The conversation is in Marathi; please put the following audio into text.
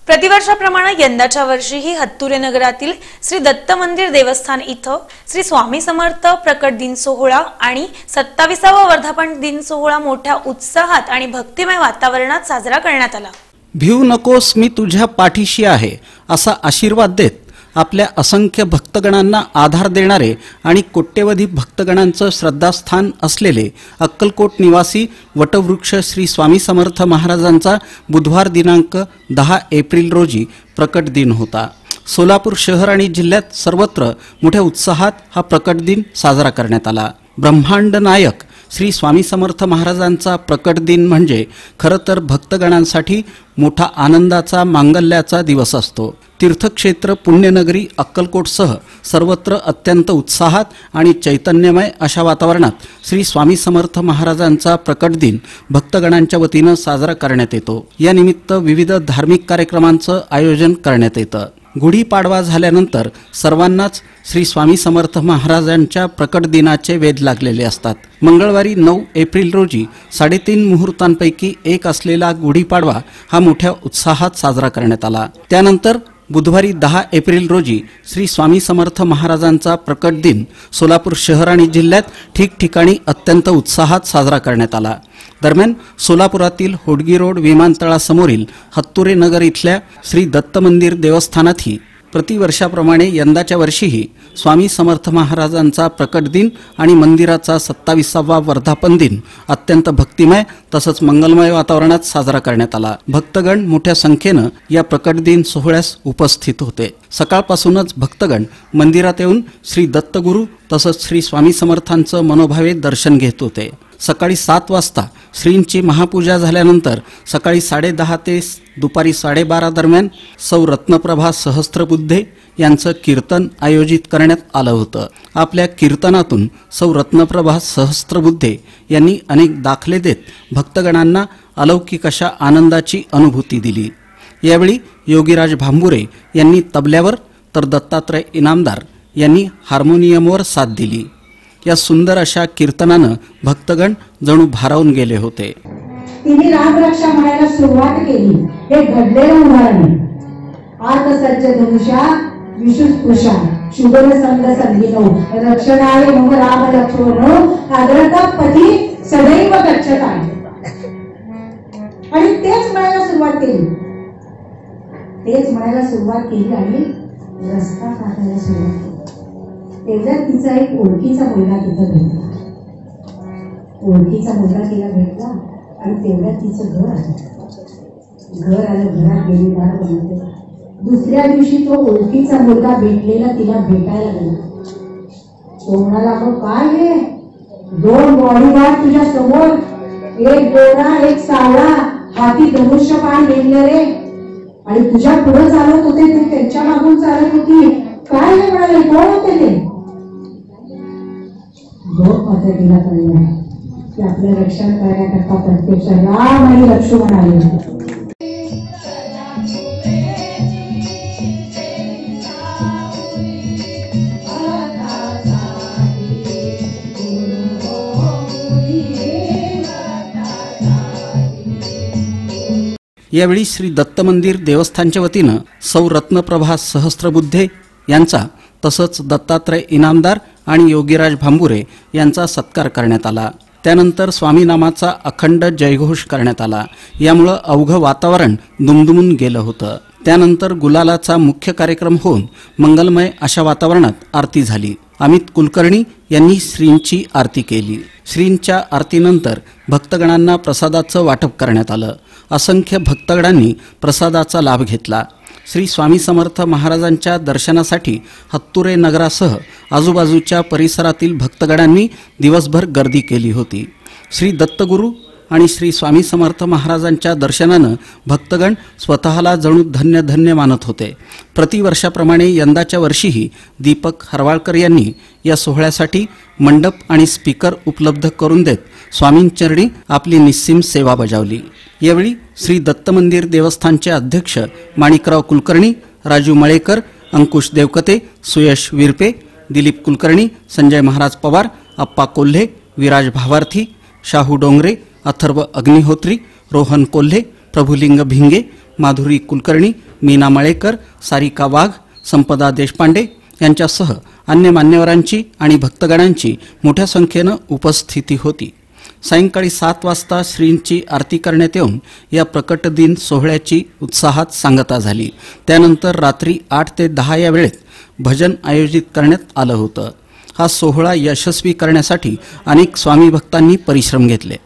प्रतिवर्षाप्रमाणे यंदाच्या वर्षीही हत्तुरे नगरातील श्री दत्त मंदिर देवस्थान इथं श्री स्वामी समर्थ प्रकट दिन सोहळा आणि 27वा वर्धापन दिन सोहळा मोठ्या उत्साहात आणि भक्तिमय वातावरणात साजरा करण्यात आला। भिऊ नकोस मी तुझ्या पाठीशी आहे असा आशीर्वाद देत आपल्या असंख्य भक्तगणांना आधार देणारे आणि कोट्यवधी भक्तगणांचं श्रद्धास्थान असलेले अक्कलकोट निवासी वटवृक्ष श्री स्वामी समर्थ महाराजांचा बुधवार दिनांक 10 एप्रिल रोजी प्रकट दिन होता। सोलापूर शहर आणि जिल्ह्यात सर्वत्र मोठ्या उत्साहात हा प्रकट दिन साजरा करण्यात आला। ब्रह्मांड नायक श्री स्वामी समर्थ महाराजांचा प्रकट दिन म्हणजे खरं तर भक्तगणांसाठी मोठा आनंदाचा मांगल्याचा दिवस असतो। तीर्थक्षेत्र पुण्यनगरी अक्कलकोटसह सर्वत्र अत्यंत उत्साहात आणि चैतन्यमय अशा वातावरणात श्री स्वामी समर्थ महाराजांचा प्रकट दिन भक्तगणांच्या वतीनं साजरा करण्यात येतो। या निमित्त विविध धार्मिक कार्यक्रमांचं आयोजन करण्यात येतं। गुढीपाडवा झाल्यानंतर सर्वांनाच श्री स्वामी समर्थ महाराजांच्या प्रकट दिनाचे वेध लागलेले असतात। मंगळवारी 9 एप्रिल रोजी 3.5 मुहूर्तांपैकी एक असलेला गुढीपाडवा हा मोठ्या उत्साहात साजरा करण्यात आला। त्यानंतर बुधवारी 10 एप्रिल रोजी श्री स्वामी समर्थ महाराजांचा प्रकट दिन सोलापूर शहर आणि जिल्ह्यात ठिकठिकाणी अत्यंत उत्साहात साजरा करण्यात आला। दरम्यान सोलापुरातील होडगी रोड विमानतळासमोरील हत्तुरे नगर इथल्या श्री दत्त मंदिर देवस्थानातही प्रतिवर्षाप्रमाणे यंदाच्या वर्षीही स्वामी समर्थ महाराजांचा प्रकट दिन आणि मंदिराचा 27वा वर्धापन दिन अत्यंत भक्तिमय तसंच मंगलमय वातावरणात साजरा करण्यात आला। भक्तगण मोठ्या संख्येनं या प्रकट दिन सोहळ्यास उपस्थित होते। सकाळपासूनच भक्तगण मंदिरात येऊन श्री दत्तगुरू तसंच श्री स्वामी समर्थांचं मनोभावे दर्शन घेत होते। सकाळी 7 वाजता श्रींची महापूजा झाल्यानंतर सकाळी 10:30 ते दुपारी 12:30 दरम्यान सौ रत्नप्रभा सहस्त्रबुद्धे यांचं कीर्तन आयोजित करण्यात आलं होतं। आपल्या कीर्तनातून सौ रत्नप्रभा सहस्त्रबुद्धे यांनी अनेक दाखले देत भक्तगणांना अलौकिक अशा आनंदाची अनुभूती दिली। यावेळी योगीराज भांबुरे यांनी तबल्यावर तर दत्तात्रय इनामदार यांनी हार्मोनियमवर साथ दिली। या सुंदर अशा कीर्तनानं भक्तगण जणू भारावून गेले होते। तिने रामरक्षा म्हणायला सुरुवात केली हे घडलेलं उदाहरण आहे। आर्त सज्ज धनुषा विशुस्पृशा शुभन संग संगीनो रक्षणाय मम राम लक्ष्मणो आदरतापती सदैव गच्छताय। आणि तेच म्हणायला सुरुवात केली आणि रस्ता काढायला सुरुवात केली। तेवढ्यात तिचा एक ओळखीचा मुलगा तिथं भेटला आणि तेवढ्यात तिचं घर आलं घरात गेली दार बनवते। दुसऱ्या दिवशी तो ओळखीचा मुलगा भेटलेला तिला भेटायला गेला। तो म्हणाला अगं काय हे 2 बॉडीगार्ड तुझ्या समोर, एक गोरा एक सावळा, हाती धनुष्यबाण घेतलेले आणि तुझ्या पुढे चालत होते, तू त्यांच्या मागून चालत होती, काय हे म्हणाले कोण होते ते? मात्र तिला कळलं की आपलं रक्षण करण्याकरता प्रत्यक्ष राम आणि लक्ष्मण आले। यावेळी श्री दत्त मंदिर देवस्थानच्या वतीनं सौ रत्नप्रभा सहस्त्रबुद्धे यांचा तसंच दत्तात्रय इनामदार आणि योगीराज भांबुरे यांचा सत्कार करण्यात आला। त्यानंतर स्वामी नामाचा अखंड जयघोष करण्यात आला। यामुळे अवघं वातावरण दुमदुमून गेलं होतं। त्यानंतर गुलालाचा मुख्य कार्यक्रम होऊन मंगलमय अशा वातावरणात आरती झाली। अमित कुलकर्णी यांनी श्रींची आरती केली। श्रींच्या आरतीनंतर भक्तगणांना प्रसादाचं वाटप करण्यात आलं। असंख्य भक्तगणांनी प्रसादाचा लाभ घेतला। श्री स्वामी समर्थ महाराजांच्या दर्शनासाठी हत्तुरे नगरासह आजूबाजूच्या परिसरातील भक्तगणांनी दिवसभर गर्दी केली होती। श्री दत्तगुरू आणि श्री स्वामी समर्थ महाराजांच्या दर्शनानं भक्तगण स्वतःला जणू धन्य धन्य मानत होते। प्रतिवर्षाप्रमाणे यंदाच्या वर्षीही दीपक हरवाळकर यांनी या सोहळ्यासाठी मंडप आणि स्पीकर उपलब्ध करून देत स्वामींचरणी आपली निस्सीम सेवा बजावली। यावेळी श्री दत्त मंदिर देवस्थानचे अध्यक्ष माणिकराव कुलकर्णी, राजू मळेकर, अंकुश देवकते, सुयश विरपे, दिलीप कुलकर्णी, संजय महाराज पवार, अप्पा कोल्हे, विराज भावार्थी, शाहू डोंगरे, अथर्व अग्निहोत्री, रोहन कोल्हे, प्रभुलिंग भिंगे, माधुरी कुलकर्णी, मीना मळेकर, सारिका वाघ, संपदा देशपांडे यांच्यासह अन्य मान्यवरांची आणि भक्तगणांची मोठ्या संख्येनं उपस्थिती होती. सायंकाळी 7 वाजता श्रींची आरती करण्यात येऊन या प्रकट दिन सोहळ्याची उत्साहात सांगता झाली. त्यानंतर रात्री 8 ते 10 या वेळेत भजन आयोजित करण्यात आलं होतं. हा सोहळा यशस्वी करण्यासाठी अनेक स्वामी भक्तांनी परिश्रम घेतले.